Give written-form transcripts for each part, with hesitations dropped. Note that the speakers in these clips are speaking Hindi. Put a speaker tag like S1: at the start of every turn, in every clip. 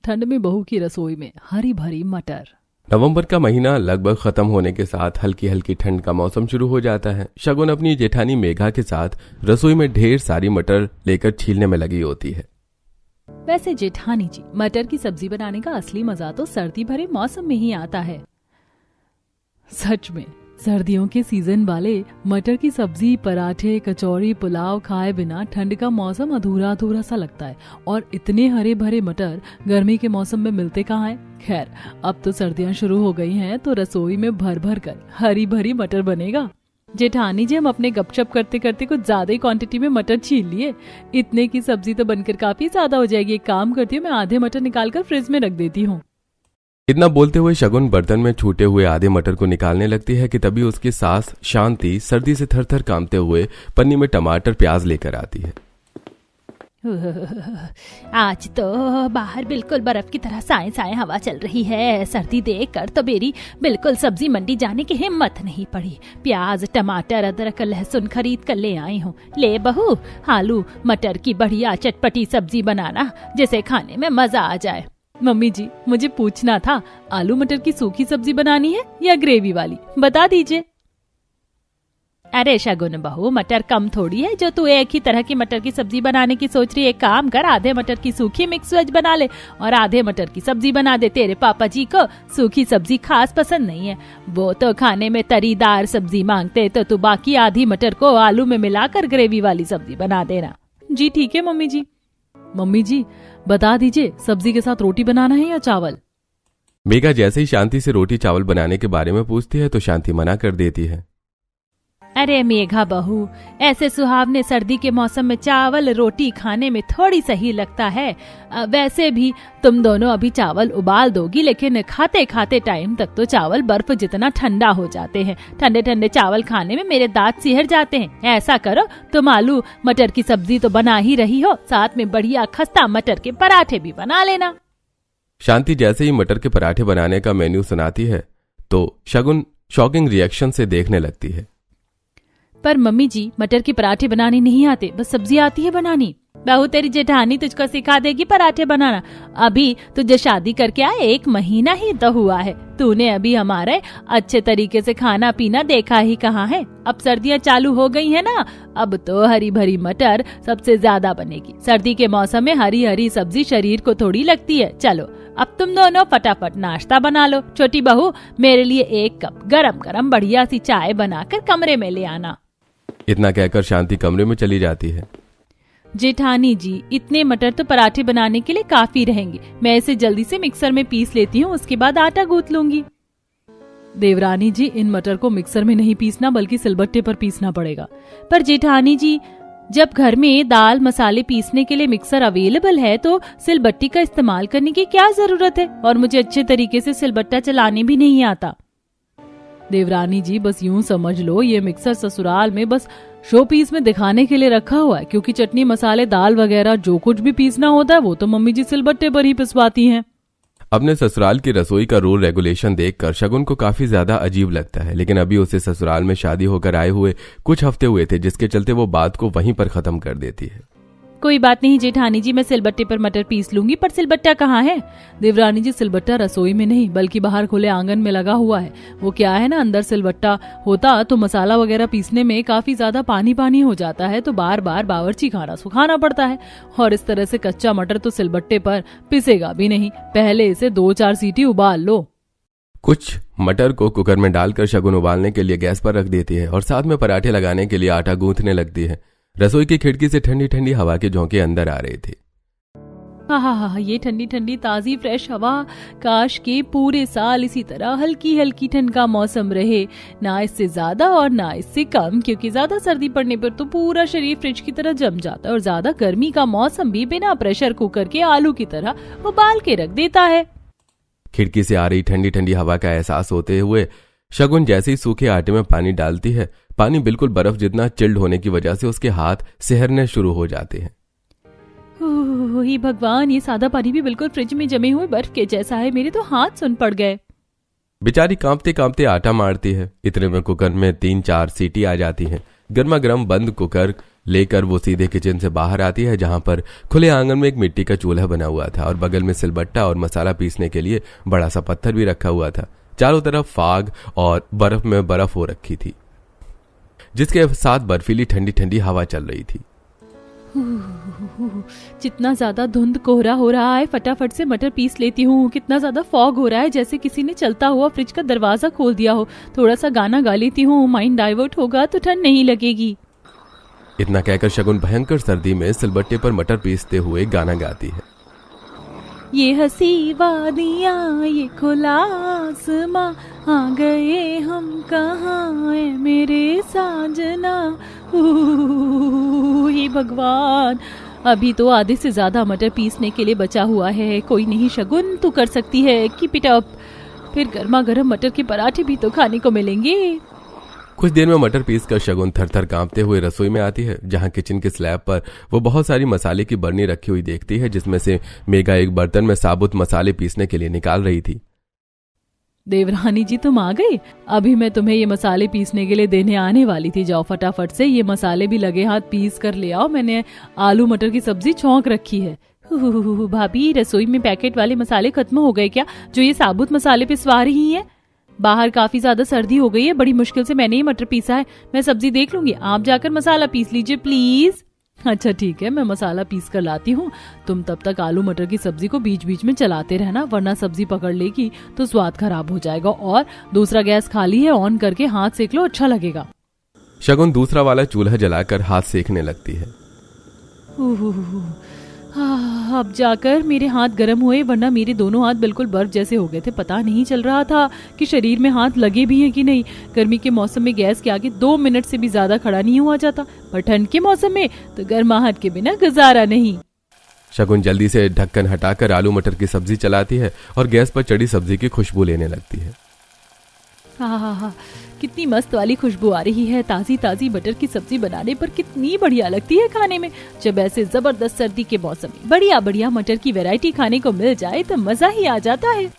S1: ठंड में बहू की रसोई में हरी भरी मटर।
S2: नवंबर का महीना लगभग खत्म होने के साथ हल्की हल्की ठंड का मौसम शुरू हो जाता है। शगुन अपनी जेठानी मेघा के साथ रसोई में ढेर सारी मटर लेकर छीलने में लगी होती है।
S1: वैसे जेठानी जी, मटर की सब्जी बनाने का असली मजा तो सर्दी भरे मौसम में ही आता है। सच में सर्दियों के सीजन वाले मटर की सब्जी, पराठे, कचौड़ी, पुलाव खाए बिना ठंड का मौसम अधूरा अधूरा सा लगता है। और इतने हरे भरे मटर गर्मी के मौसम में मिलते कहाँ हैं? खैर, अब तो सर्दियां शुरू हो गई हैं तो रसोई में भर भर कर हरी भरी मटर बनेगा। जेठानी जी, हम अपने गपशप करते करते कुछ ज्यादा ही क्वांटिटी में मटर छील लिए। इतने की सब्जी तो बनकर काफी ज्यादा हो जाएगी। एक काम करती हूँ, मैं आधे मटर निकाल कर फ्रिज में रख देती हूँ।
S2: इतना बोलते हुए शगुन बर्तन में छूटे हुए आधे मटर को निकालने लगती है कि तभी उसकी सास शांति सर्दी से थर थर कांपते हुए पन्नी में टमाटर प्याज लेकर आती है।
S3: आज तो बाहर बिल्कुल बर्फ की तरह साए साए हवा चल रही है। सर्दी देखकर तो मेरी बिल्कुल सब्जी मंडी जाने की हिम्मत नहीं पड़ी। प्याज, टमाटर, अदरक, लहसुन खरीद कर ले आई हूँ। ले बहू, आलू मटर की बढ़िया चटपटी सब्जी बनाना जिसे खाने में मजा आ जाए।
S1: मम्मी जी, मुझे पूछना था, आलू मटर की सूखी सब्जी बनानी है या ग्रेवी वाली, बता दीजिए।
S3: अरे शगुन बहू, मटर कम थोड़ी है जो तू एक ही तरह की मटर की सब्जी बनाने की सोच रही है। काम कर, आधे मटर की सूखी मिक्स वेज बना ले और आधे मटर की सब्जी बना दे। तेरे पापा जी को सूखी सब्जी खास पसंद नहीं है, वो तो खाने में तरीदार सब्जी मांगते। तो तू बाकी आधी मटर को आलू में मिलाकर ग्रेवी वाली सब्जी बना देना।
S1: जी ठीक है मम्मी जी। मम्मी जी, बता दीजिए, सब्जी के साथ रोटी बनाना है या चावल?
S2: मेघा जैसे ही शांति से रोटी चावल बनाने के बारे में पूछती है तो शांति मना कर देती है।
S3: अरे मेघा बहू, ऐसे सुहावने सर्दी के मौसम में चावल रोटी खाने में थोड़ी सही लगता है। वैसे भी तुम दोनों अभी चावल उबाल दोगी, लेकिन खाते खाते टाइम तक तो चावल बर्फ जितना ठंडा हो जाते हैं। ठंडे ठंडे चावल खाने में मेरे दांत सिहर जाते हैं। ऐसा करो, तुम आलू मटर की सब्जी तो बना ही रही हो, साथ में बढ़िया खस्ता मटर के पराठे भी बना लेना।
S2: शांति जैसे ही मटर के पराठे बनाने का मेन्यू सुनाती है तो शगुन शॉकिंग रिएक्शन से देखने लगती है।
S1: पर मम्मी जी, मटर के पराठे बनाने नहीं आते, बस सब्जी आती है बनानी।
S3: बहू, तेरी जेठानी तुझको सिखा देगी पराठे बनाना। अभी तुझे शादी करके आए 1 महीना ही तो हुआ है। तूने अभी हमारे अच्छे तरीके से खाना पीना देखा ही कहाँ है। अब सर्दियाँ चालू हो गई है ना, अब तो हरी भरी मटर सबसे ज्यादा बनेगी। सर्दी के मौसम में हरी हरी सब्जी शरीर को थोड़ी लगती है। चलो अब तुम दोनों फटाफट नाश्ता बना लो। छोटी बहू, मेरे लिए 1 कप गरम गरम बढ़िया सी चाय बनाकर कमरे में ले आना।
S2: इतना कहकर शांति कमरे में चली जाती है।
S1: जेठानी जी, इतने मटर तो पराठे बनाने के लिए काफी रहेंगे। मैं इसे जल्दी से मिक्सर में पीस लेती हूँ, उसके बाद आटा गूंथ लूंगी। देवरानी जी, इन मटर को मिक्सर में नहीं पीसना बल्कि सिलबट्टे पर पीसना पड़ेगा।
S3: पर जेठानी जी, जब घर में दाल मसाले पीसने के लिए मिक्सर अवेलेबल है तो सिलबट्टी का इस्तेमाल करने की क्या जरूरत है? और मुझे अच्छे तरीके से सिलबट्टा चलाने भी नहीं आता।
S1: देवरानी जी, बस यूं समझ लो, ये मिक्सर ससुराल में बस शो पीस में दिखाने के लिए रखा हुआ है, क्योंकि चटनी मसाले दाल वगैरह जो कुछ भी पीसना होता है वो तो मम्मी जी सिलबट्टे पर ही पिसवाती हैं।
S2: अपने ससुराल की रसोई का रूल रेगुलेशन देखकर शगुन को काफी ज्यादा अजीब लगता है, लेकिन अभी उसे ससुराल में शादी होकर आए हुए कुछ हफ्ते हुए थे, जिसके चलते वो बात को वहीं पर खत्म कर देती है।
S1: कोई बात नहीं जेठानी जी, मैं सिलबट्टे पर मटर पीस लूंगी। पर सिलबट्टा कहाँ है? देवरानी जी, सिलबट्टा रसोई में नहीं बल्कि बाहर खुले आंगन में लगा हुआ है। वो क्या है ना, अंदर सिलबट्टा होता तो मसाला वगैरह पीसने में काफी ज्यादा पानी पानी हो जाता है, तो बार बार बावर्ची खाना सुखाना पड़ता है। और इस तरह से कच्चा मटर तो सिलबट्टे पर पिसेगा भी नहीं। पहले इसे 2-4 सीटी उबाल लो।
S2: कुछ मटर को कुकर में डालकर शगुन उबालने के लिए गैस पर रख देती है और साथ में पराठे लगाने के लिए आटा गूंथने लगती है। रसोई की खिड़की से ठंडी ठंडी हवा के झोंके अंदर आ रहे थे।
S1: हाँ, ये ठंडी ठंडी ताजी फ्रेश हवा। काश के पूरे साल इसी तरह हल्की हल्की ठंड का मौसम रहे, ना इससे ज्यादा और ना इससे कम, क्योंकि ज्यादा सर्दी पड़ने पर तो पूरा शरीर फ्रिज की तरह जम जाता है और ज्यादा गर्मी का मौसम भी बिना प्रेशर कुकर के आलू की तरह उबाल के रख देता है।
S2: खिड़की से आ रही ठंडी ठंडी हवा का एहसास होते हुए शगुन जैसे ही सूखे आटे में पानी डालती है, पानी बिल्कुल बर्फ जितना चिल्ड होने की वजह से उसके हाथ सिहरने शुरू हो जाते हैं।
S1: हे भगवान, ये सादा पानी भी बिल्कुल फ्रिज में जमे हुए बर्फ के जैसा है। मेरे तो हाथ सुन पड़ गए।
S2: बेचारी कांपते कांपते आटा मारती है। इतने में कुकर में 3-4 सीटी आ जाती हैं। गर्मा गर्म बंद कुकर लेकर वो सीधे किचन से बाहर आती है, जहां पर खुले आंगन में एक मिट्टी का चूल्हा बना हुआ था और बगल में सिलबट्टा और मसाला पीसने के लिए बड़ा सा पत्थर भी रखा हुआ था। चारों तरफ फाग और बर्फ में बर्फ हो रखी थी, जिसके साथ बर्फीली ठंडी ठंडी हवा चल रही थी।
S1: जितना ज्यादा धुंध कोहरा हो रहा है, फटाफट से मटर पीस लेती हूँ। कितना ज्यादा फॉग हो रहा है, जैसे किसी ने चलता हुआ फ्रिज का दरवाजा खोल दिया हो। थोड़ा सा गाना गा लेती हूँ, माइंड डाइवर्ट होगा तो ठंड नहीं लगेगी।
S2: इतना कहकर शगुन भयंकर सर्दी में सिलबट्टे पर मटर पीसते हुए गाना गाती है।
S1: ये हंसी वादियाँ, ये खुला आसमां, आ गए हम कहाँ है मेरे साजना। हे भगवान, अभी तो आधे से ज्यादा मटर पीसने के लिए बचा हुआ है। कोई नहीं शगुन, तू कर सकती है, कीप इट अप। फिर गर्मा गर्म मटर के पराठे भी तो खाने को मिलेंगे।
S2: कुछ देर में मटर पीसकर शगुन थर-थर कांपते हुए रसोई में आती है, जहां किचन के स्लैब पर वो बहुत सारी मसाले की बरनी रखी हुई देखती है, जिसमें से मेघा एक बर्तन में साबुत मसाले पीसने के लिए निकाल रही थी।
S1: देवरानी जी, तुम आ गई? अभी मैं तुम्हें ये मसाले पीसने के लिए देने आने वाली थी। जाओ फटाफट से ये मसाले भी लगे हाथ पीस कर ले आओ। मैंने आलू मटर की सब्जी छौंक रखी है। भाभी, रसोई में पैकेट वाले मसाले खत्म हो गए क्या, जो ये साबुत मसाले पिसवा रही हैं? बाहर काफी ज्यादा सर्दी हो गई है, बड़ी मुश्किल से मैंने ये मटर पीसा है। मैं सब्जी देख लूंगी, आप जाकर मसाला पीस लीजिए प्लीज। अच्छा ठीक है, मैं मसाला पीस कर लाती हूँ। तुम तब तक आलू मटर की सब्जी को बीच बीच में चलाते रहना, वरना सब्जी पकड़ लेगी तो स्वाद खराब हो जाएगा। और दूसरा गैस खाली है, ऑन करके हाथ सेक लो, अच्छा लगेगा।
S2: शगुन दूसरा वाला चूल्हा जलाकर हाथ सेकने लगती है।
S1: अब जाकर मेरे हाथ गर्म हुए, वरना मेरे दोनों हाथ बिल्कुल बर्फ जैसे हो गए थे। पता नहीं चल रहा था कि शरीर में हाथ लगे भी हैं कि नहीं। गर्मी के मौसम में गैस के आगे 2 मिनट से भी ज्यादा खड़ा नहीं हुआ जाता, पर ठंड के मौसम में तो गर्माहट के बिना गुजारा नहीं।
S2: शगुन जल्दी से ढक्कन हटाकर आलू मटर की सब्जी चलाती है और गैस पर चढ़ी सब्जी की खुशबू लेने लगती है।
S1: हाँ, कितनी मस्त वाली खुशबू आ रही है। ताजी ताजी मटर की सब्जी बनाने पर कितनी बढ़िया लगती है खाने में। जब ऐसे जबरदस्त सर्दी के मौसम में बढ़िया बढ़िया मटर की वैरायटी खाने को मिल जाए तो मजा ही आ जाता है।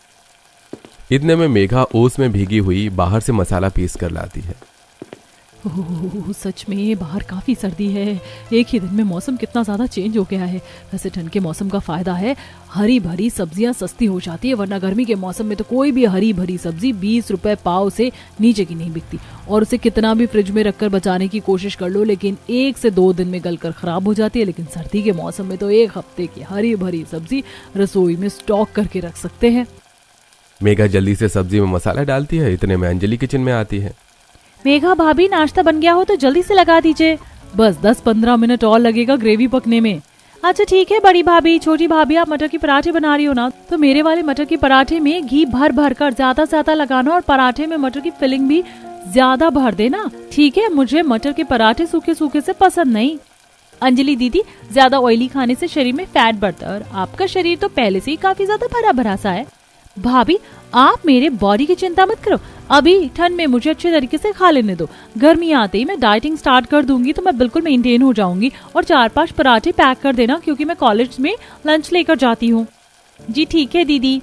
S2: इतने में मेघा ओस में भीगी हुई बाहर से मसाला पीस कर लाती है।
S1: ओह, सच में बाहर काफी सर्दी है। एक ही दिन में मौसम कितना ज्यादा चेंज हो गया है। वैसे ठंड के मौसम का फायदा है, हरी भरी सब्जियां सस्ती हो जाती है, वरना गर्मी के मौसम में तो कोई भी हरी भरी सब्जी 20 रुपए पाव से नीचे की नहीं बिकती। और उसे कितना भी फ्रिज में रखकर बचाने की कोशिश कर लो, लेकिन 1 से 2 दिन में गलकर खराब हो जाती है। लेकिन सर्दी के मौसम में तो 1 हफ्ते की हरी भरी सब्जी रसोई में स्टॉक करके रख सकते हैं।
S2: मेघा जल्दी से सब्जी में मसाला डालती है। इतने में अंजलि किचन में आती है।
S1: मेघा भाभी, नाश्ता बन गया हो तो जल्दी से लगा दीजिए। बस 10-15 मिनट और लगेगा ग्रेवी पकने में। अच्छा ठीक है बड़ी भाभी। छोटी भाभी, आप मटर के पराठे बना रही हो ना, तो मेरे वाले मटर के पराठे में घी भर भर कर ज्यादा ज्यादा लगाना और पराठे में मटर की फिलिंग भी ज्यादा भर देना, ठीक है? मुझे मटर के पराठे सूखे सूखे से पसंद नहीं। अंजलि दीदी, ज्यादा ऑयली खाने से शरीर में फैट बढ़ता है और आपका शरीर तो पहले से ही काफी ज्यादा भरा भरा सा है। भाभी, आप मेरे बॉडी की चिंता मत करो, अभी ठंड में मुझे अच्छे तरीके से खा लेने दो। गर्मी आते ही मैं डाइटिंग स्टार्ट कर दूंगी तो मैं बिल्कुल मेंटेन हो जाऊंगी। और 4-5 पराठे पैक कर देना, क्योंकि मैं कॉलेज में लंच लेकर जाती हूँ। जी ठीक है दीदी।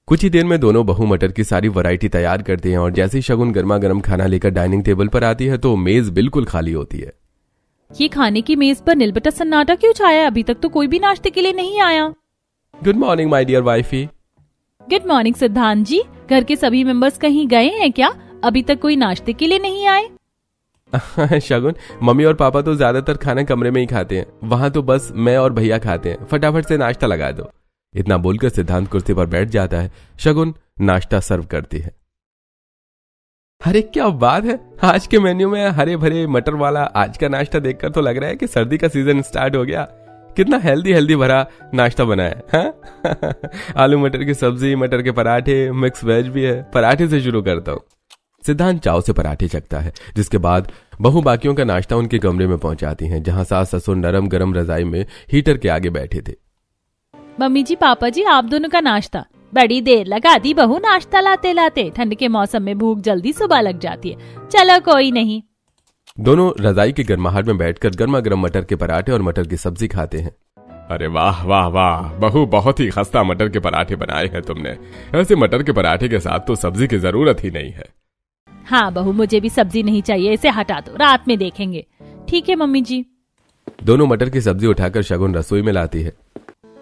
S2: कुछ ही देर में दोनों बहू मटर की सारी वैरायटी तैयार करती हैं और जैसे ही शगुन गर्मा गर्म खाना लेकर डाइनिंग टेबल पर आती है तो मेज बिल्कुल खाली होती है।
S1: ये खाने की मेज पर नीलबटा सन्नाटा क्यों छाया? अभी तक तो कोई भी नाश्ते के लिए नहीं आया।
S2: Good morning my dear wifey.
S1: Good morning Siddhant ji. घर के सभी मेंबर्स कहीं गए हैं क्या? अभी तक कोई नाश्ते के लिए नहीं आए?
S2: शगुन, मम्मी और पापा तो ज्यादातर खाना कमरे में ही खाते हैं, वहां तो बस मैं और भैया खाते हैं। फटाफट से नाश्ता लगा दो। इतना बोलकर सिद्धांत कुर्सी पर बैठ जाता है। शगुन नाश्ता सर्व करती है। अरे क्या बात है, आज के मेन्यू में हरे भरे मटर वाला आज का नाश्ता देखकर तो लग रहा है कि सर्दी का सीजन स्टार्ट हो गया। कितना हेल्दी भरा नाश्ता बना है, हाँ? आलू मटर की सब्जी, मटर के पराठे, मिक्स वेज भी है। पराठे से शुरू करता हूँ। सिद्धांत चाव से पराठे चखता है, जिसके बाद बहू बाकियों का नाश्ता उनके कमरे में पहुंचाती हैं, जहां सास ससुर नरम गरम रजाई में हीटर के आगे बैठे थे।
S1: मम्मी जी, पापा जी, आप दोनों का नाश्ता। बड़ी देर लगा दी बहू नाश्ता लाते लाते। ठंड के मौसम में भूख जल्दी सुबह लग जाती है। चलो कोई नहीं।
S2: दोनों रजाई की गर्माहट में बैठकर गर्मा गर्म मटर के पराठे और मटर की सब्जी खाते हैं।
S4: अरे वाह वाह वाह बहू, बहुत ही खस्ता मटर के पराठे बनाए हैं तुमने। ऐसे मटर के पराठे के साथ तो सब्जी की जरूरत ही नहीं है।
S1: हाँ बहू, मुझे भी सब्जी नहीं चाहिए, इसे हटा दो, रात में देखेंगे। ठीक है मम्मी जी।
S2: दोनों मटर की सब्जी उठाकर शगुन रसोई में लाती है।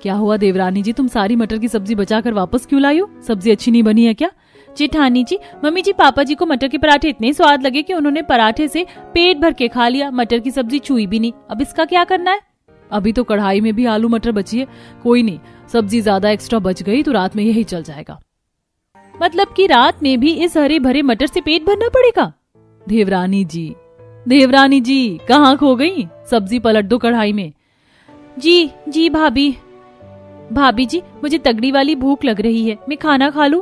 S1: क्या हुआ देवरानी जी, तुम सारी मटर की सब्जी बचाकर वापस क्यों लाई हो? सब्जी अच्छी नहीं बनी है क्या?
S3: जेठानी जी, मम्मी जी, पापा जी को मटर के पराठे इतने स्वाद लगे कि उन्होंने पराठे से पेट भर के खा लिया, मटर की सब्जी छुई भी नहीं। अब इसका क्या करना है?
S1: अभी तो कढ़ाई में भी आलू मटर बची है, कोई नहीं, सब्जी ज्यादा एक्स्ट्रा बच गई तो रात में यही चल जाएगा।
S3: मतलब कि रात में भी इस हरे भरे मटर से पेट भरना पड़ेगा?
S1: देवरानी जी कहाँ खो गई? सब्जी पलट दो कढ़ाई में।
S3: जी भाभी जी, मुझे तगड़ी वाली भूख लग रही है, मैं खाना खा लूं?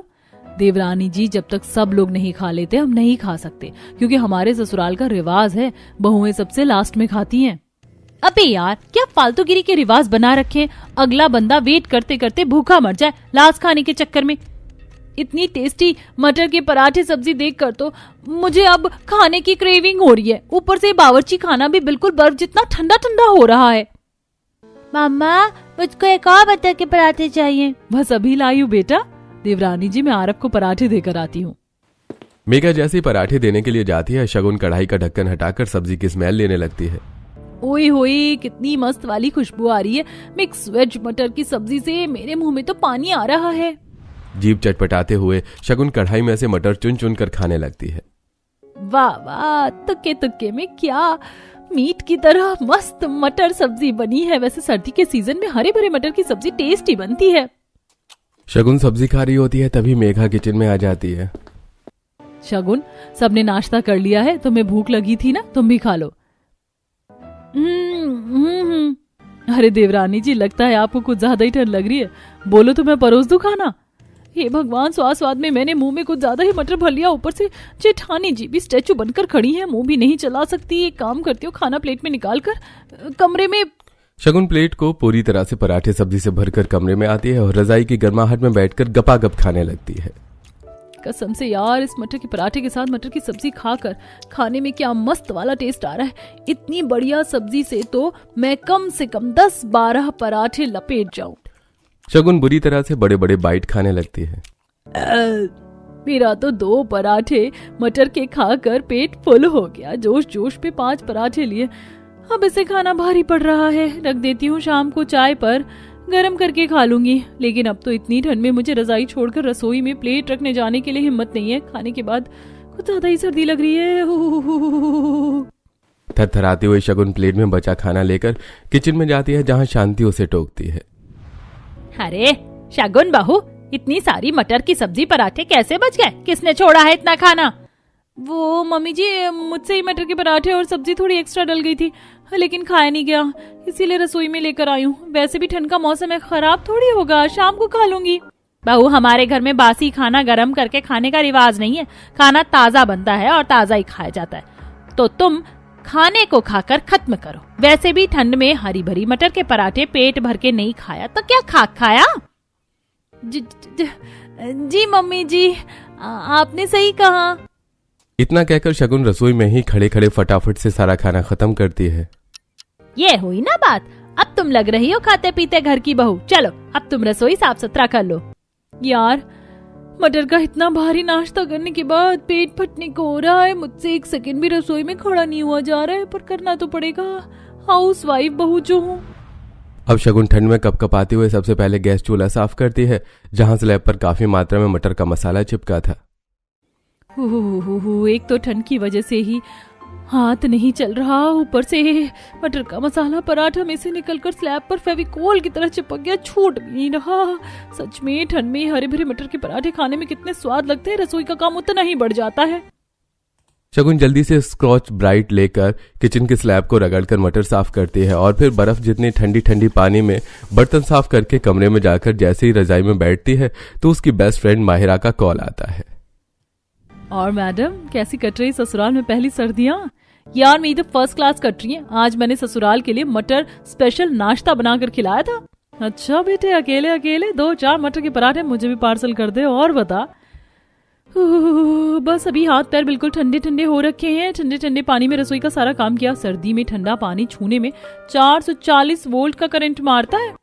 S1: देवरानी जी, जब तक सब लोग नहीं खा लेते हम नहीं खा सकते, क्योंकि हमारे ससुराल का रिवाज है, बहुएं सबसे लास्ट में खाती हैं।
S3: अबे यार, क्या फालतूगिरी के रिवाज बना रखे हैं? अगला बंदा वेट करते करते भूखा मर जाए लास्ट खाने के चक्कर में। इतनी टेस्टी मटर के पराठे सब्जी देखकर तो मुझे अब खाने की क्रेविंग हो रही है। ऊपर से बावर्ची खाना भी बिल्कुल बर्फ जितना ठंडा ठंडा हो रहा है।
S5: मामा, मुझको एक और मटर के पराठे चाहिए।
S1: बस अभी लाई हूँ बेटा। देवरानी जी, मैं आरव को पराठे देकर आती हूँ।
S2: मेघा जैसी पराठे देने के लिए जाती है, शगुन कढ़ाई का ढक्कन हटाकर सब्जी की स्मेल लेने लगती है।
S1: ओए होए, कितनी मस्त वाली खुशबू आ रही है। मिक्स वेज मटर की सब्जी से मेरे मुंह में तो पानी आ रहा है।
S2: जीभ चटपटाते हुए शगुन कढ़ाई में से मटर चुन चुन कर खाने लगती है।
S1: वाह वाह, तुक्के तुक्के में क्या मीट की तरह मस्त मटर सब्जी बनी है। वैसे सर्दी के सीजन में हरे भरे मटर की सब्जी टेस्टी बनती है।
S2: शगुन सब्जी खा रही होती है, तभी मेघा किचन में आ जाती है।
S1: शगुन, सबने नाश्ता कर लिया है, तुम्हें भूख लगी थी ना, तुम भी खा लो। अरे देवरानी जी, लगता है आपको कुछ ज्यादा ही ठंड लग रही है। बोलो तो मैं परोस दूं खाना। हे भगवान, स्वाद में मैंने मुंह में कुछ ज्यादा ही मटर भर लिया। ऊपर से जेठानी जी भी स्टैचू बनकर खड़ी है, मुंह भी नहीं चला सकती। एक काम करती हूँ, खाना प्लेट में निकाल कर कमरे में।
S2: शगुन प्लेट को पूरी तरह से पराठे सब्जी से भरकर कमरे में आती है और रजाई की गर्माहट में बैठकर गपागप खाने लगती है।
S1: कसम से यार, इस मटर के पराठे के साथ मटर की सब्जी खाकर खाने में क्या मस्त वाला टेस्ट आ रहा है। इतनी बढ़िया सब्जी से तो मैं कम से कम 10-12 पराठे लपेट जाऊं।
S2: शगुन बुरी तरह से बड़े बड़े बाइट खाने लगती है।
S1: मेरा तो 2 पराठे मटर के खाकर पेट फुल हो गया। जोश जोश पे 5 पराठे लिए। अब इसे खाना भारी पड़ रहा है। रख देती हूँ, शाम को चाय पर गरम करके खा लूंगी। लेकिन अब तो इतनी ठंड में मुझे रजाई छोड़कर रसोई में प्लेट रखने जाने के लिए हिम्मत नहीं है। खाने के बाद कुछ ज्यादा ही सर्दी लग रही है।
S2: थरथराते हुए शगुन प्लेट में बचा खाना लेकर किचन में जाती है, जहाँ शांति उसे टोकती है।
S3: अरे शगुन बहू, इतनी सारी मटर की सब्जी पराठे कैसे बच गए? किसने छोड़ा है इतना खाना?
S1: वो मम्मी जी, मुझसे ही मटर के पराठे और सब्जी थोड़ी एक्स्ट्रा डल गई थी, लेकिन खाया नहीं गया, इसीलिए रसोई में लेकर आई हूँ। वैसे भी ठंड का मौसम है, खराब थोड़ी होगा, शाम को खा लूंगी।
S3: बहू, हमारे घर में बासी खाना गरम करके खाने का रिवाज नहीं है। खाना ताजा बनता है और ताजा ही खाया जाता है। तो तुम खाने को खाकर खत्म करो। वैसे भी ठंड में हरी भरी मटर के पराठे पेट भर के नहीं खाया तो क्या खाया?
S1: जी मम्मी जी, आपने सही कहा।
S2: इतना कहकर शगुन रसोई में ही खड़े खड़े फटाफट से सारा खाना खत्म करती है।
S3: ये हुई ना बात। अब तुम लग रही हो खाते पीते घर की बहू। चलो, अब तुम रसोई साफ सुथरा कर लो।
S1: यार, मटर का इतना भारी नाश्ता करने के बाद पेट फटने को हो रहा है। मुझसे 1 सेकंड भी रसोई में खड़ा नहीं हुआ जा रहा है, पर करना तो पड़ेगा, हाउस वाइफ बहू जो हूँ।
S2: अब शगुन ठंड में कपकपाते हुए सबसे पहले गैस चूल्हा साफ करती है, जहाँ स्लैब पर काफी मात्रा में मटर का मसाला चिपका था।
S1: एक तो ठंड की वजह से ही हाथ नहीं चल रहा, ऊपर से मटर का मसाला पराठा में से निकलकर स्लैब पर फेविकोल की तरह चिपक गया, छूट भी नहीं रहा। सच में ठंड में हरे भरे मटर के पराठे खाने में कितने स्वाद लगते हैं, रसोई का काम उतना ही बढ़ जाता है।
S2: शगुन जल्दी से स्कॉच ब्राइट लेकर किचन के स्लैब को रगड़कर मटर साफ करती है और फिर बर्फ जितनी ठंडी ठंडी पानी में बर्तन साफ करके कमरे में जाकर जैसे ही रजाई में बैठती है तो उसकी बेस्ट फ्रेंड माहिरा का कॉल आता है।
S1: और मैडम, कैसी कट रही ससुराल में पहली सर्दियाँ? यार, मेरी तो फर्स्ट क्लास कट रही है। आज मैंने ससुराल के लिए मटर स्पेशल नाश्ता बनाकर खिलाया था। अच्छा बेटे, अकेले अकेले 2-4 मटर के पराठे मुझे भी पार्सल कर दे। और बता। बस अभी हाथ पैर बिल्कुल ठंडे ठंडे हो रखे हैं। ठंडे ठंडे पानी में रसोई का सारा काम किया। सर्दी में ठंडा पानी छूने में 440 वोल्ट का करंट मारता है।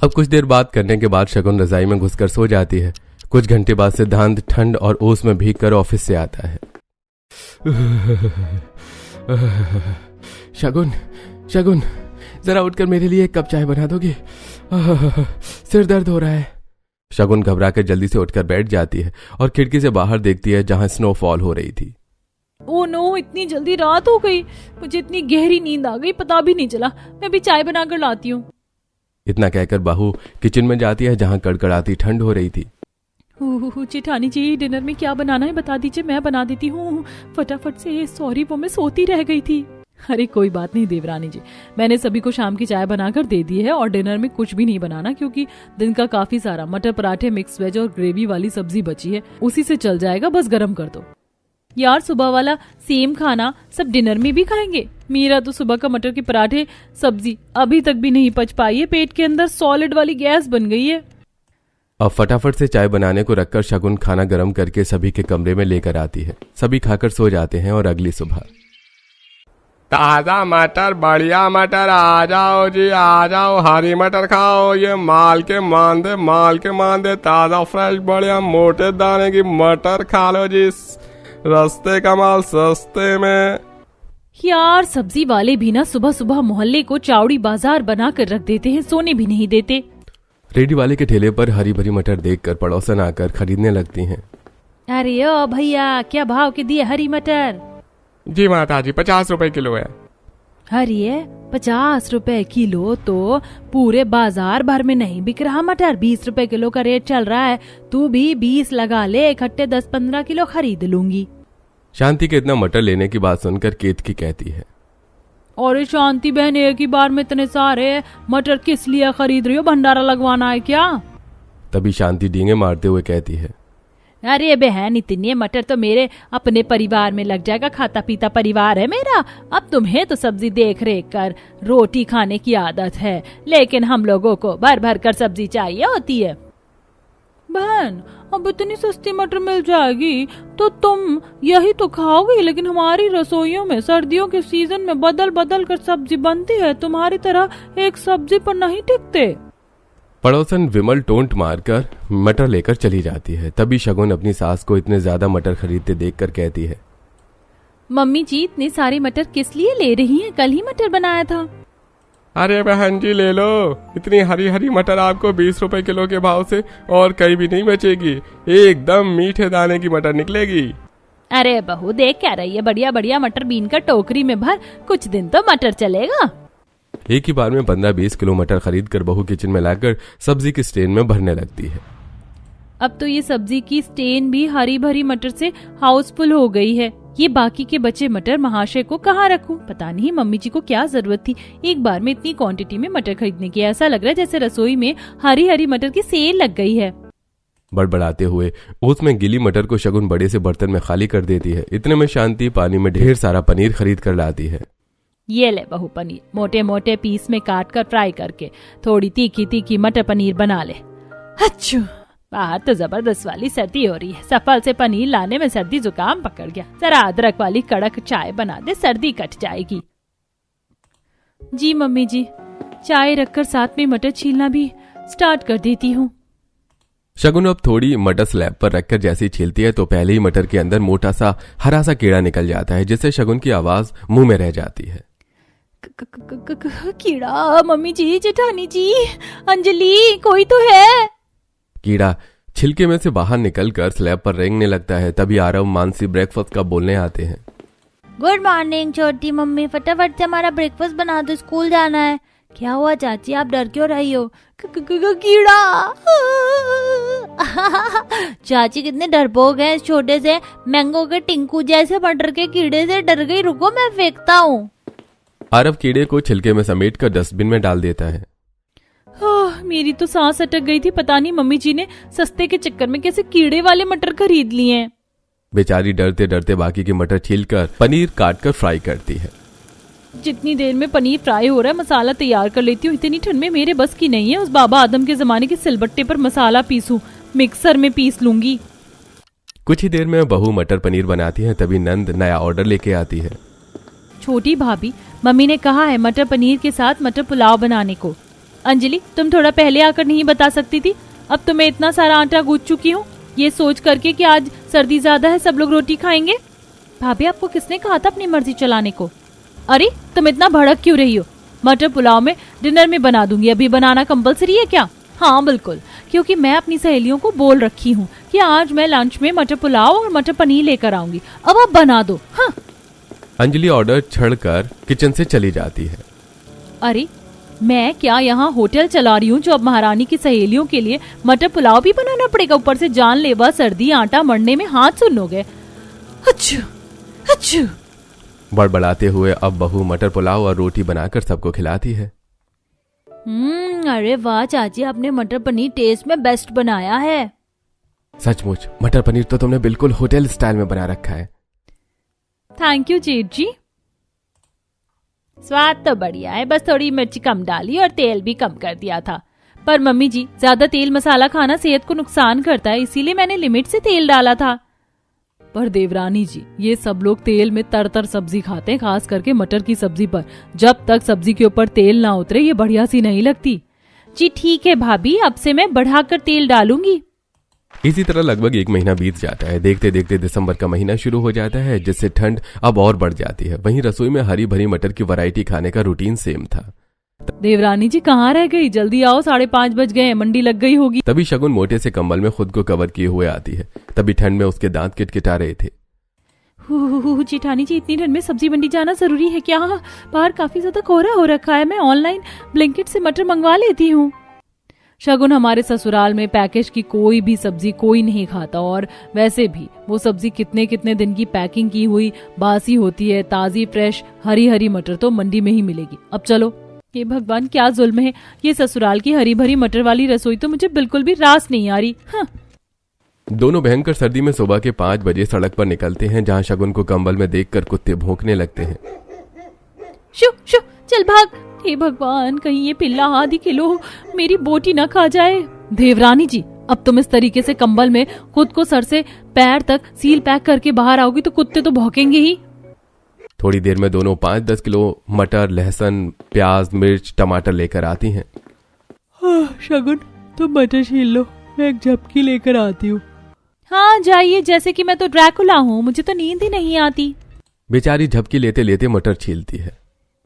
S2: अब कुछ देर बात करने के बाद शगुन रजाई में घुसकर सो जाती है। कुछ घंटे बाद सिद्धांत ठंड और ओस में भीगकर ऑफिस से आता है। शगुन, जरा उठकर मेरे लिए एक कप चाय बना दोगे? सिर दर्द हो रहा है। शगुन घबराकर जल्दी से उठकर बैठ जाती है और खिड़की से बाहर देखती है जहां स्नोफॉल हो रही थी।
S1: ओ नो, इतनी जल्दी रात हो गई। मुझे इतनी गहरी नींद आ गई, पता भी नहीं चला। मैं भी चाय बनाकर लाती हूँ।
S2: इतना कहकर बहू किचन में जाती है जहां कड़कड़ाती ठंड हो रही थी।
S1: जेठानी जी, डिनर में क्या बनाना है बता दीजिए, मैं बना देती हूँ फटाफट से। सॉरी, वो मैं सोती रह गई थी। अरे कोई बात नहीं देवरानी जी, मैंने सभी को शाम की चाय बनाकर दे दी है और डिनर में कुछ भी नहीं बनाना, क्योंकि दिन का काफी सारा मटर पराठे, मिक्स वेज और ग्रेवी वाली सब्जी बची है, उसी से चल जाएगा, बस गर्म कर दो। यार, सुबह वाला सेम खाना सब डिनर में भी खाएंगे? मेरा तो सुबह का मटर के पराठे सब्जी अभी तक भी नहीं पच पाई है, पेट के अंदर सॉलिड वाली गैस बन गई है।
S2: अब फटाफट से चाय बनाने को रखकर शगुन खाना गर्म करके सभी के कमरे में लेकर आती है। सभी खाकर सो जाते हैं और अगली सुबह
S4: ताजा मटर, बढ़िया मटर, आ जाओ जी आ जाओ, हरी मटर खाओ, ये माल के मांदे ताजा फ्रेश बढ़िया मोटे दाने की मटर खा लो जी, रस्ते का माल सस्ते में।
S1: यार, सब्जी वाले भी ना सुबह सुबह मोहल्ले को चावड़ी बाजार बनाकर रख देते हैं, सोने भी नहीं देते।
S2: रेडी वाले के ठेले पर हरी भरी मटर देखकर पड़ोसन आकर खरीदने लगती हैं।
S1: अरे ओ भैया, क्या भाव के दिए हरी मटर?
S4: जी माता जी, 50 रुपए किलो है।
S1: अरे 50 रुपए किलो तो पूरे बाजार भर में नहीं बिक रहा मटर। 20 रुपए किलो का रेट चल रहा है। तू भी 20 लगा ले, इकट्ठे 10-15 किलो खरीद लूंगी।
S2: शांति के इतना मटर लेने की बात सुनकर केतकी कहती है,
S1: और शांति बहन, एक ही बार में इतने सारे मटर किस लिए खरीद रही हो? भंडारा लगवाना है क्या?
S2: तभी शांति डींगे मारते हुए कहती है,
S1: अरे बहन, इतने मटर तो मेरे अपने परिवार में लग जाएगा, खाता पीता परिवार है मेरा। अब तुम्हें तो सब्जी देख रेख कर रोटी खाने की आदत है, लेकिन हम लोगों को भर भर कर सब्जी चाहिए होती है। बहन, अब इतनी सस्ती मटर मिल जाएगी तो तुम यही तो खाओगी, लेकिन हमारी रसोइयों में सर्दियों के सीजन में बदल बदल कर सब्जी बनती है, तुम्हारी तरह एक सब्जी पर नहीं टिकते।
S2: पड़ोसन विमल टोंट मारकर मटर लेकर चली जाती है। तभी शगुन अपनी सास को इतने ज्यादा मटर खरीदते देखकर कहती है,
S1: मम्मी जी, इतने सारे मटर किस लिए ले रही हैं? कल ही मटर बनाया था।
S4: अरे बहन जी, ले लो, इतनी हरी हरी मटर आपको 20 रुपए किलो के भाव से और कहीं भी नहीं बचेगी। एकदम मीठे दाने की मटर निकलेगी।
S1: अरे बहू, देख क्या रही है, बढ़िया बढ़िया मटर बीन कर टोकरी में भर, कुछ दिन तो मटर चलेगा।
S2: एक ही बार में 15-20 किलो मटर खरीद कर बहू किचन में लाकर सब्जी की स्टेन में भरने लगती है।
S1: अब तो ये सब्जी की स्टेन भी हरी भरी मटर से हाउसफुल हो गई है। ये बाकी के बचे मटर महाशय को कहाँ रखूं? पता नहीं मम्मी जी को क्या जरूरत थी एक बार में इतनी क्वांटिटी में मटर खरीदने की। ऐसा लग रहा है जैसे रसोई में हरी हरी मटर की सेल लग गई है।
S2: बड़बड़ाते हुए उसमें गिली मटर को शगुन बड़े से बर्तन में खाली कर देती है। इतने में शांति पानी में ढेर सारा पनीर खरीद कर लाती है।
S1: ये ले बहू पनीर, मोटे मोटे पीस में काट कर फ्राई करके थोड़ी तीखी तीखी मटर पनीर बना ले। अच्छा, बाहर तो जबरदस्त वाली सर्दी हो रही है, सफल से पनीर लाने में सर्दी जुकाम पकड़ गया। जरा अदरक वाली कड़क चाय बना दे, सर्दी कट जाएगी। जी मम्मी जी, चाय रखकर साथ में मटर छीलना भी स्टार्ट कर देती हूँ।
S2: शगुन अब थोड़ी मटर स्लैब पर रखकर जैसे ही छीलती है तो पहले ही मटर के अंदर मोटा सा हरा सा कीड़ा निकल जाता है, जिससे शगुन की आवाज मुंह में रह जाती है।
S1: कीड़ा? मम्मी जी, जेठानी जी, अंजलि, कोई तो है।
S2: कीड़ा छिलके में से बाहर निकलकर स्लैब पर रेंगने लगता है। तभी आरव मानसी ब्रेकफास्ट का बोलने आते हैं।
S5: गुड मॉर्निंग छोटी मम्मी, फटाफट से हमारा ब्रेकफास्ट बना दो, स्कूल जाना है। क्या हुआ चाची, आप डर क्यों रही हो? कीड़ा। चाची कितने डरपोक हैं, इस छोटे से मैंगो के टिंकू जैसे मटर के कीड़े से डर गई। रुको मैं फेंकता हूँ।
S2: आरव कीड़े को छिलके में समेटकर डस्टबिन में डाल देता है।
S1: मेरी तो सांस अटक गई थी। पता नहीं मम्मी जी ने सस्ते के चक्कर में कैसे कीड़े वाले मटर खरीद लिए हैं।
S2: बेचारी डरते डरते बाकी के मटर छीलकर पनीर काटकर फ्राई करती है।
S1: जितनी देर में पनीर फ्राई हो रहा है मसाला तैयार कर लेती हूँ। इतनी ठंड में मेरे बस की नहीं है उस बाबा आदम के जमाने के सिलबट्टे पर मसाला पीसूं, मिक्सर में पीस लूंगी।
S2: कुछ ही देर में बहू मटर पनीर बनाती है। तभी नंद नया ऑर्डर लेके आती है।
S1: छोटी भाभी, मम्मी ने कहा है मटर पनीर के साथ मटर पुलाव बनाने को। अंजलि, तुम थोड़ा पहले आकर नहीं बता सकती थी? अब तो मैं इतना सारा आटा गूंथ चुकी हूँ, ये सोच करके कि आज सर्दी ज्यादा है, सब लोग रोटी खाएंगे। भाभी, आपको किसने कहा था अपनी मर्जी चलाने को? अरे तुम इतना भड़क क्यों रही हो?
S3: मटर पुलाव में डिनर में बना दूंगी। अभी बनाना कंपलसरी है क्या? हाँ बिल्कुल, क्योंकि मैं अपनी सहेलियों को बोल रखी हूँ कि आज मैं लंच में मटर पुलाव और मटर पनीर लेकर आऊंगी। अब आप बना दो। हाँ।
S2: अंजलि ऑर्डर छड़कर किचन से चली जाती है।
S3: अरे मैं क्या यहाँ होटल चला रही हूँ जो अब महारानी की सहेलियों के लिए मटर पुलाव भी बनाना पड़ेगा? ऊपर से जानलेवा सर्दी, आटा मरने में हाथ सुन हो गए। अच्छू अच्छू।
S2: बड़बड़ाते हुए अब बहू मटर पुलाव और रोटी बनाकर सबको खिलाती है।
S5: अरे वाह चाची, आपने मटर पनीर टेस्ट में बेस्ट बनाया है।
S2: सचमुच मटर पनीर तो तुमने बिल्कुल होटल स्टाइल में बना रखा है।
S3: थैंक यू जेठ जी। स्वाद तो बढ़िया है, बस थोड़ी मिर्ची कम डाली और तेल भी कम कर दिया था। पर मम्मी जी, ज्यादा तेल मसाला खाना सेहत को नुकसान करता है, इसीलिए मैंने लिमिट से तेल डाला था।
S1: पर देवरानी जी, ये सब लोग तेल में तर सब्जी खाते हैं, खास करके मटर की सब्जी पर। जब तक सब्जी के ऊपर तेल ना उतरे ये बढ़िया सी नहीं लगती।
S3: जी ठीक है भाभी, अब से मैं बढ़ाकर तेल डालूंगी।
S2: इसी तरह लगभग 1 महीना बीत जाता है। देखते देखते दिसंबर का महीना शुरू हो जाता है, जिससे ठंड अब और बढ़ जाती है। वहीं रसोई में हरी भरी मटर की वैरायटी खाने का रूटीन सेम था।
S1: देवरानी जी कहाँ रह गई? जल्दी आओ, 5:30 बज गए, मंडी लग गई होगी।
S2: तभी शगुन मोटे से कंबल में खुद को कवर किए हुए आती है। तभी ठंड में उसके दांत किटकिटा रहे थे।
S3: जेठानी जी, इतनी ठंड में सब्जी मंडी जाना जरूरी है क्या? बाहर काफी ज्यादा कोहरा हो रखा है, मैं ऑनलाइन ब्लिंकिट से मटर मंगवा लेती हूँ।
S1: शगुन, हमारे ससुराल में पैकेज की कोई भी सब्जी कोई नहीं खाता, और वैसे भी वो सब्जी कितने कितने दिन की पैकिंग की हुई बासी होती है। ताजी फ्रेश हरी हरी मटर तो मंडी में ही मिलेगी। अब चलो। ये भगवान क्या जुल्म है, ये ससुराल की हरी भरी मटर वाली रसोई तो मुझे बिल्कुल भी रास नहीं आ रही। हाँ।
S2: दोनों भयंकर सर्दी में सुबह के 5 बजे सड़क पर निकलते हैं, जहाँ शगुन को कंबल में देखकर कुत्ते भौंकने लगते हैं।
S3: शु शु, चल भाग। हे भगवान, कहीं ये पिल्ला आधी किलो मेरी बोटी न खा जाए।
S1: देवरानी जी, अब तुम इस तरीके से कंबल में खुद को सर से पैर तक सील पैक करके बाहर आओगी तो कुत्ते तो भौंकेंगे ही।
S2: थोड़ी देर में दोनों 5-10 किलो मटर, लहसुन, प्याज, मिर्च, टमाटर लेकर आती हैं।
S1: शगुन, तुम मटर छील लो, मैं एक झपकी लेकर आती हूँ।
S3: हाँ जाइए, जैसे कि मैं तो ड्रैकुला हूँ, मुझे तो नींद ही नहीं आती।
S2: बेचारी झपकी लेते लेते मटर छीलती है।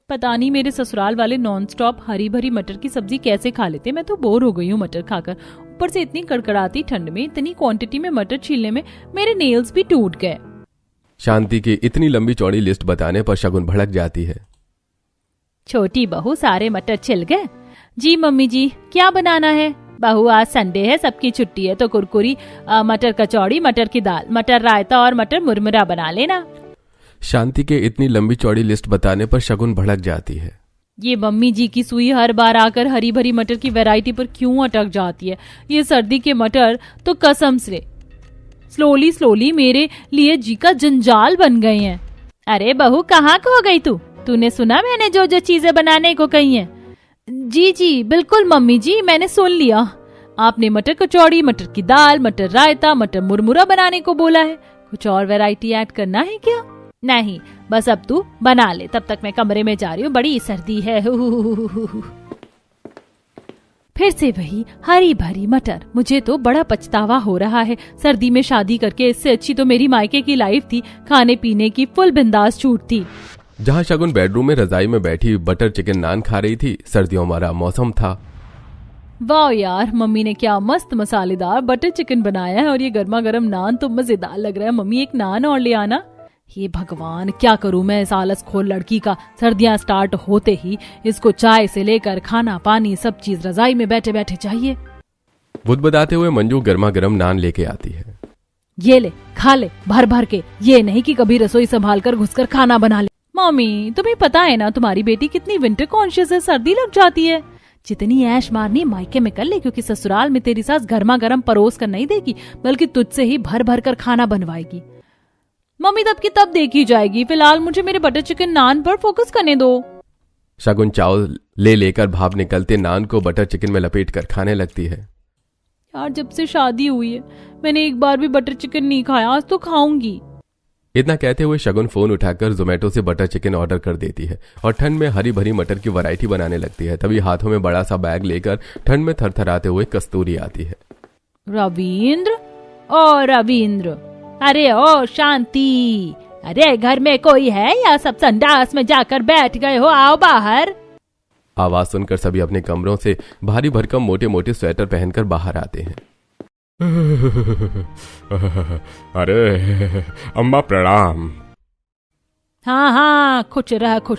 S3: पता नहीं मेरे ससुराल वाले नॉन स्टॉप हरी भरी मटर की सब्जी कैसे खा लेते। मैं तो बोर हो गई हूँ मटर खाकर। ऊपर से इतनी कड़कड़ाती ठंड में इतनी क्वांटिटी में मटर छीलने में मेरे नेल्स भी टूट गए।
S2: शांति की इतनी लंबी चौड़ी लिस्ट बताने पर शगुन भड़क जाती है।
S3: छोटी बहू, सारे मटर छिल गए? जी मम्मी जी, क्या बनाना है? बहू, आज संडे है, सबकी छुट्टी है, तो कुरकुरी, मटर कचौड़ी, मटर की दाल, मटर रायता और मटर मुरमुरा बना लेना।
S2: शांति के इतनी लंबी चौड़ी लिस्ट बताने पर शगुन भड़क जाती है।
S3: ये मम्मी जी की सुई हर बार आकर हरी भरी मटर की वैरायटी पर क्यों अटक जाती है? ये सर्दी के मटर तो कसम से स्लोली स्लोली मेरे लिए जी का जंजाल बन गए हैं। अरे बहू, कहाँ खो गई तू? तूने सुना मैंने जो जो चीजें बनाने को कही हैं? जी जी बिल्कुल मम्मी जी, मैंने सुन लिया। आपने मटर कचौड़ी, मटर की दाल, मटर रायता, मटर मुरमुरा बनाने को बोला है। कुछ और वैरायटी ऐड करना है क्या? नहीं, बस अब तू बना ले, तब तक मैं कमरे में जा रही हूँ, बड़ी सर्दी है। फिर से वही हरी भरी मटर। मुझे तो बड़ा पछतावा हो रहा है। सर्दी में शादी करके इससे अच्छी तो मेरी मायके की लाइफ थी, खाने पीने की फुल बिंदास छूट थी।
S2: जहाँ शगुन बेडरूम में रजाई में बैठी बटर चिकन नान खा रही थी। सर्दियों वाला मौसम था।
S1: वाह यार, मम्मी ने क्या मस्त मसालेदार बटर चिकन बनाया है, और ये गर्मा गर्म नान तो मजेदार लग रहा है। मम्मी, एक नान और ले आना। ये भगवान, क्या करूं मैं इस आलस खोर लड़की का। सर्दियां स्टार्ट होते ही इसको चाय से लेकर खाना पानी सब चीज रजाई में बैठे बैठे चाहिए।
S2: बुदबुदाते हुए मंजू गर्मा गर्म नान लेके आती है।
S1: ये ले, खा ले भर भर के, ये नहीं कि कभी रसोई संभाल कर घुसकर खाना बना ले।
S3: मम्मी, तुम्हें पता है ना तुम्हारी बेटी कितनी विंटर कॉन्शियस है, सर्दी लग जाती है।
S1: जितनी ऐश मारनी मायके में कर ले, क्योंकि ससुराल में तेरी सास गर्मा गर्म परोस कर नहीं देगी, बल्कि तुझसे ही भर भर कर खाना बनवाएगी।
S3: मम्मी, तब की तब देखी जाएगी, फिलहाल मुझे मेरे बटर चिकन नान पर फोकस करने दो।
S2: शगुन चावल ले लेकर भाप निकलते नान को बटर चिकन में लपेट कर खाने लगती है।
S3: यार, जब से शादी हुई है मैंने एक बार भी बटर चिकन नहीं खाया, आज तो खाऊंगी।
S2: इतना कहते हुए शगुन फोन उठाकर जोमेटो से बटर चिकन ऑर्डर कर देती है और ठंड में हरी भरी मटर की वैरायटी बनाने लगती है। तभी हाथों में बड़ा सा बैग लेकर ठंड में थरथराते हुए कस्तूरी आती है।
S3: रविंद्र, ओ रविंद्र, अरे ओ शांति, अरे घर में कोई है या सब संडास में जाकर बैठ गए हो? आओ बाहर।
S2: आवाज सुनकर सभी अपने कमरों से भारी भरकम मोटे मोटे स्वेटर पहनकर बाहर आते हैं।
S4: अरे अम्मा प्रणाम।
S3: हाँ हाँ, खुश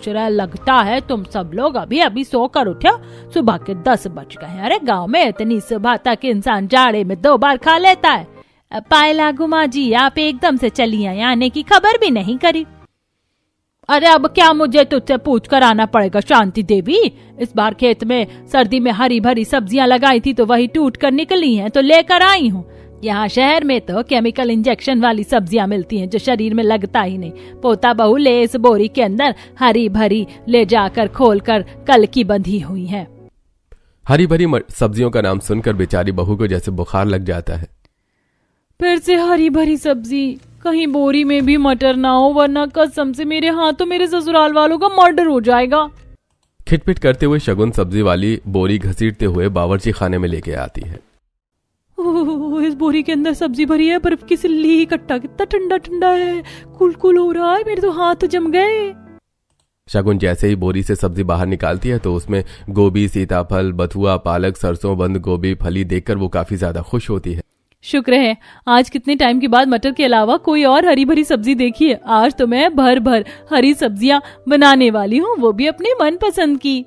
S3: रह। लगता है तुम सब लोग अभी अभी सोकर उठे। सुबह के 10 बज गए। अरे गांव में इतनी सुबह तक इंसान जाड़े में 2 बार खा लेता है। पायला गुमा जी, आप एकदम से चली आई, आने की खबर भी नहीं करी। अरे अब क्या मुझे तुझसे पूछ कर आना पड़ेगा शांति देवी? इस बार खेत में सर्दी में हरी भरी सब्जियां लगाई थी तो वही टूट कर निकली हैं, तो लेकर आई हूँ। यहाँ शहर में तो केमिकल इंजेक्शन वाली सब्जियां मिलती हैं जो शरीर में लगता ही नहीं। पोता बहू ले इस बोरी के अंदर हरी भरी ले जाकर खोलकर कल की बंधी हुई है।
S2: हरी भरी सब्जियों का नाम सुनकर बेचारी बहू को जैसे बुखार लग जाता है।
S1: फिर से हरी भरी सब्जी, कहीं बोरी में भी मटर ना हो, वरना कसम से मेरे हाथों मेरे ससुराल वालों का मर्डर हो जाएगा।
S2: खिटपिट करते हुए शगुन सब्जी वाली बोरी घसीटते हुए बावर्ची खाने में लेके आती है।
S1: इस बोरी के अंदर सब्जी भरी है, बर्फ की सिल्ली, कट्टा कितना ठंडा ठंडा है, कुल हो रहा है, मेरे तो हाथ जम गए।
S2: शगुन जैसे ही बोरी से सब्जी बाहर निकालती है तो उसमें गोभी, सीताफल, बथुआ, पालक, सरसों, बंद गोभी, फली देखकर वो काफी ज्यादा खुश होती है।
S1: शुक्र है आज कितने टाइम के बाद मटर के अलावा कोई और हरी भरी सब्जी देखी है। आज तो मैं भर भर हरी सब्जियां बनाने वाली हूँ, वो भी अपने मनपसंद की।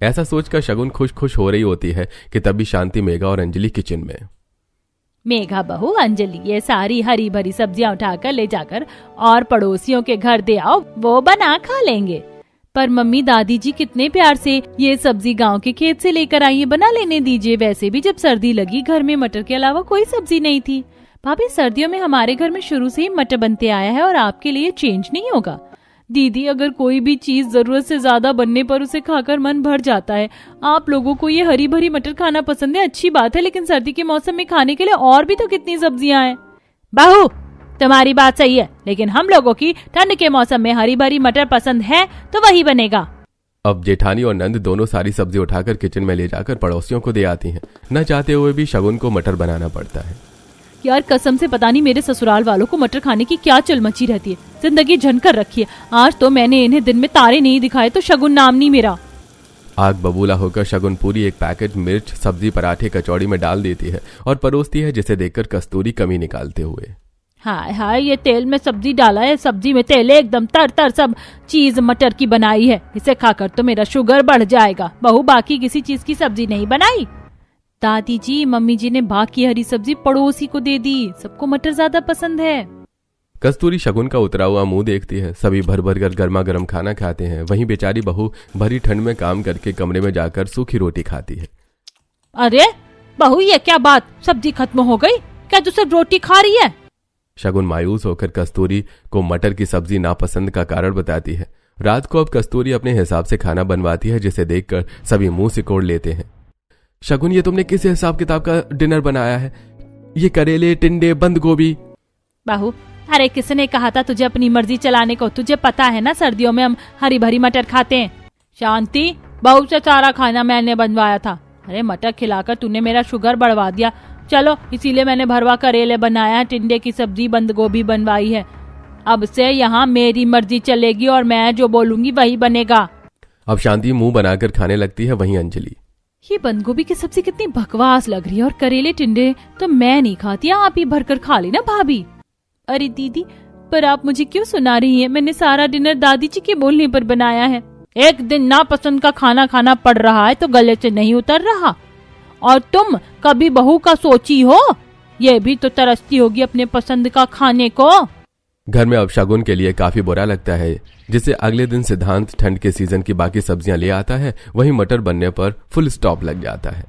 S2: ऐसा सोचकर शगुन खुश हो रही होती है कि तभी शांति, मेघा और अंजलि किचन में।
S3: मेघा बहू, अंजलि, ये सारी हरी भरी सब्जियां उठाकर ले जाकर और पड़ोसियों के घर दे आओ, वो बना खा लेंगे।
S1: पर मम्मी दादी जी कितने प्यार से ये सब्जी गांव के खेत से लेकर आई है, बना लेने दीजिए। वैसे भी जब सर्दी लगी घर में मटर के अलावा कोई सब्जी नहीं थी। भाभी, सर्दियों में हमारे घर में शुरू से ही मटर बनते आया है और आपके लिए चेंज नहीं होगा। दीदी, अगर कोई भी चीज जरूरत से ज्यादा बनने पर उसे खाकर मन भर जाता है। आप लोगों को ये हरी भरी मटर खाना पसंद है, अच्छी बात है, लेकिन सर्दी के मौसम में खाने के लिए और भी तो कितनी सब्जियां हैं।
S3: बहू, तुम्हारी बात सही है, लेकिन हम लोगों की ठंड के मौसम में हरी भरी मटर पसंद है तो वही बनेगा।
S2: अब जेठानी और नंद दोनों सारी सब्जी उठाकर किचन में ले जाकर पड़ोसियों को दे आती हैं। न चाहते हुए भी शगुन को मटर बनाना पड़ता है।
S1: यार कसम से पता नहीं मेरे ससुराल वालों को मटर खाने की क्या चल मची रहती है। जिंदगी झनकर रखी है। आज तो मैंने इन्हें दिन में तारे नहीं दिखाए तो शगुन नाम नहीं मेरा।
S2: आग बबूला होकर शगुन पूरी एक पैकेट मिर्च, सब्जी, पराठे, कचौड़ी में डाल देती है और परोसती है, जिसे देखकर कस्तूरी कमी निकालते हुए।
S3: हाय हाय, ये तेल में सब्जी डाला है, सब्जी में तेल एकदम तर सब चीज मटर की बनाई है। इसे खाकर तो मेरा शुगर बढ़ जाएगा। बहू, बाकी किसी चीज की सब्जी नहीं बनाई?
S1: दादी जी, मम्मी जी ने बाकी हरी सब्जी पड़ोसी को दे दी, सबको मटर ज्यादा पसंद है।
S2: कस्तूरी शगुन का उतरा हुआ मुंह देखती है। सभी भर भर कर गर्मा गर्म खाना खाते हैं। वहीं बेचारी बहू भरी ठंड में काम करके कमरे में जाकर सूखी रोटी खाती है।
S3: अरे बहू, ये क्या बात, सब्जी खत्म हो गई क्या? तू सिर्फ रोटी खा रही है?
S2: शगुन मायूस होकर कस्तूरी को मटर की सब्जी नापसंद का कारण बताती है। रात को अब कस्तूरी अपने हिसाब से खाना बनवाती है, जिसे देखकर सभी मुंह सिकोड़ लेते हैं। शगुन, ये तुमने किस हिसाब किताब का डिनर बनाया है? ये करेले, टिंडे, बंद गोभी।
S3: बहू, अरे किसने कहा था तुझे अपनी मर्जी चलाने को? तुझे पता है ना सर्दियों में हम हरी भरी मटर खाते हैं। शांति, बहू से सारा खाना मैंने बनवाया था। अरे मटर खिलाकर तूने मेरा शुगर बढ़वा दिया। चलो, इसीलिए मैंने भरवा करेले बनाया, टिंडे की सब्जी, बंद गोभी बनवाई है। अब से यहाँ मेरी मर्जी चलेगी और मैं जो बोलूंगी वही बनेगा।
S2: अब शांति मुंह बनाकर खाने लगती है। वहीं अंजलि,
S1: ये बंद गोभी की सब्जी कितनी बकवास लग रही है और करेले टिंडे तो मैं नहीं खाती, आप ही भरकर खा लेना भाभी। अरे दीदी, पर आप मुझे क्यों सुना रही हैं? मैंने सारा डिनर दादी जी के बोलने पर बनाया है।
S3: एक दिन नापसंद का खाना खाना पड़ रहा है तो गले से नहीं उतर रहा। और तुम कभी बहू का सोची हो? ये भी तो तरसती होगी अपने पसंद का खाने को।
S2: घर में अब शगुन के लिए काफी बुरा लगता है, जिसे अगले दिन सिद्धांत ठंड के सीजन की बाकी सब्जियां ले आता है। वहीं मटर बनने पर फुल स्टॉप लग जाता है।